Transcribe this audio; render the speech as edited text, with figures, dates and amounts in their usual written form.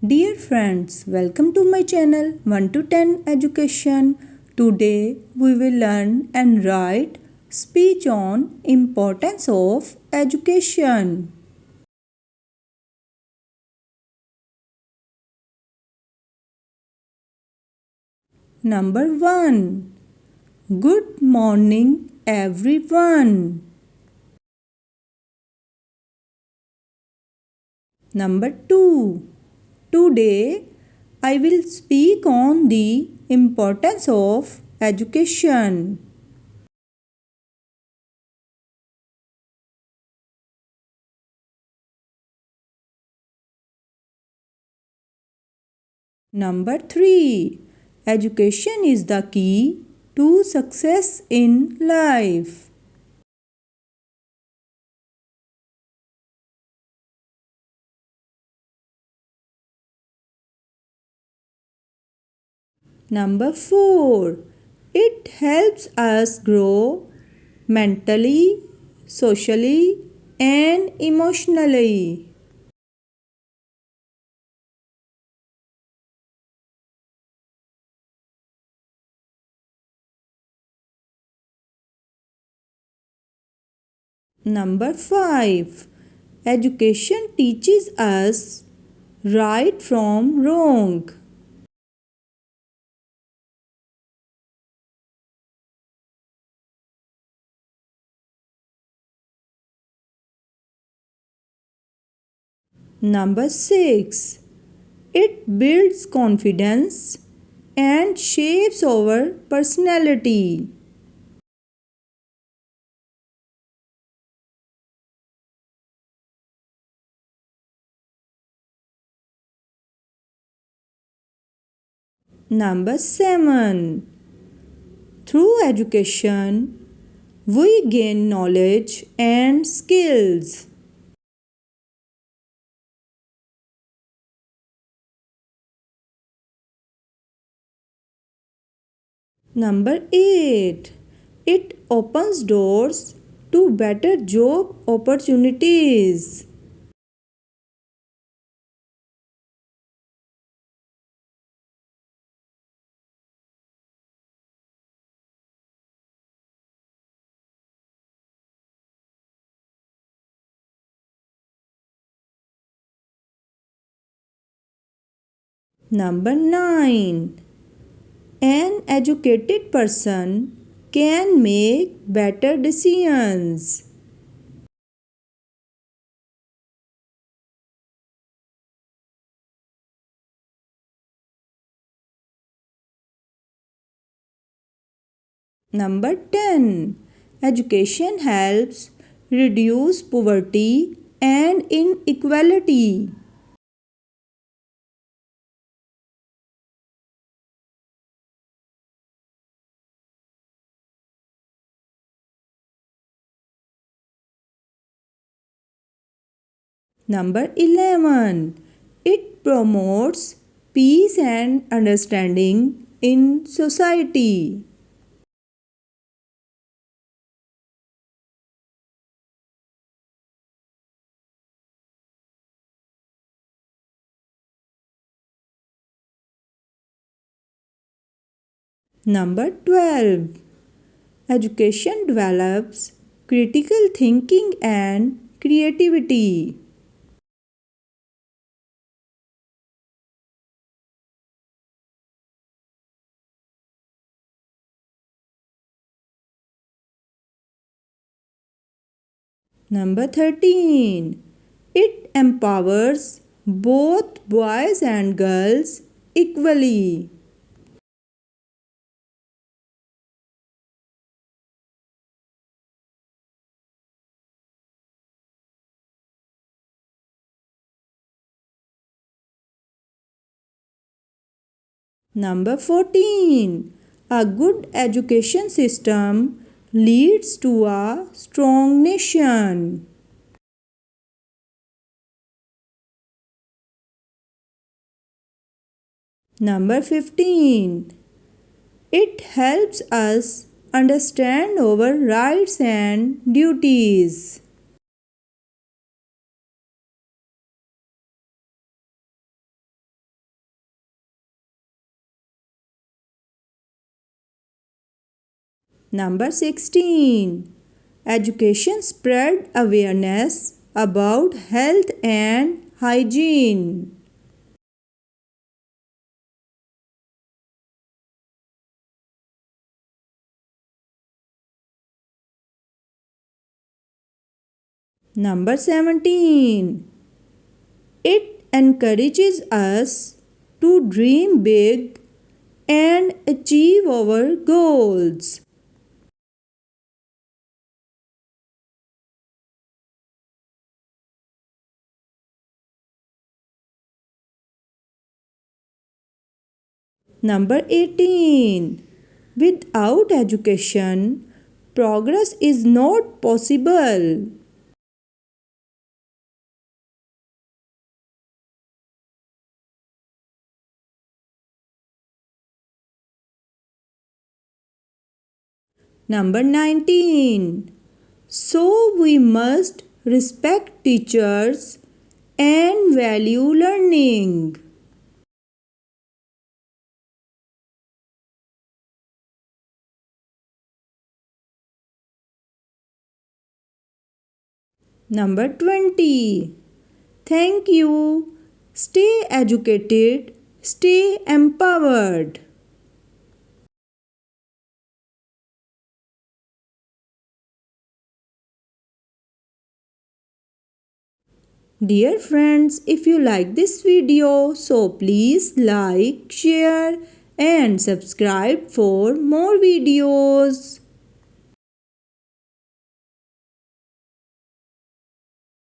Dear friends, welcome to my channel 1 to 10 Education. Today we will learn and write speech on importance of education. Number 1. Good morning everyone. Number 2. Today I will speak on the importance of education. Number 3. Education is the key to success in life. Number 4. It helps us grow mentally, socially, and emotionally. Number 5. Education teaches us right from wrong. Number 6. It builds confidence and shapes our personality. Number 7. Through education, we gain knowledge and skills. Number 8. It opens doors to better job opportunities. Number 9. An educated person can make better decisions. Number 10. Education helps reduce poverty and inequality. Number 11. It promotes peace and understanding in society. Number 12. Education develops critical thinking and creativity. Number 13. It empowers both boys and girls equally. Number 14. A good education system leads to a strong nation. Number 15. It helps us understand our rights and duties. Number 16. Education spread awareness about health and hygiene. Number 17. It encourages us to dream big and achieve our goals. Number 18. Without education, progress is not possible. Number 19. So we must respect teachers and value learning. Number 20. Thank you. Stay educated, stay empowered. Dear friends, if you like this video, so please like, share and subscribe for more videos.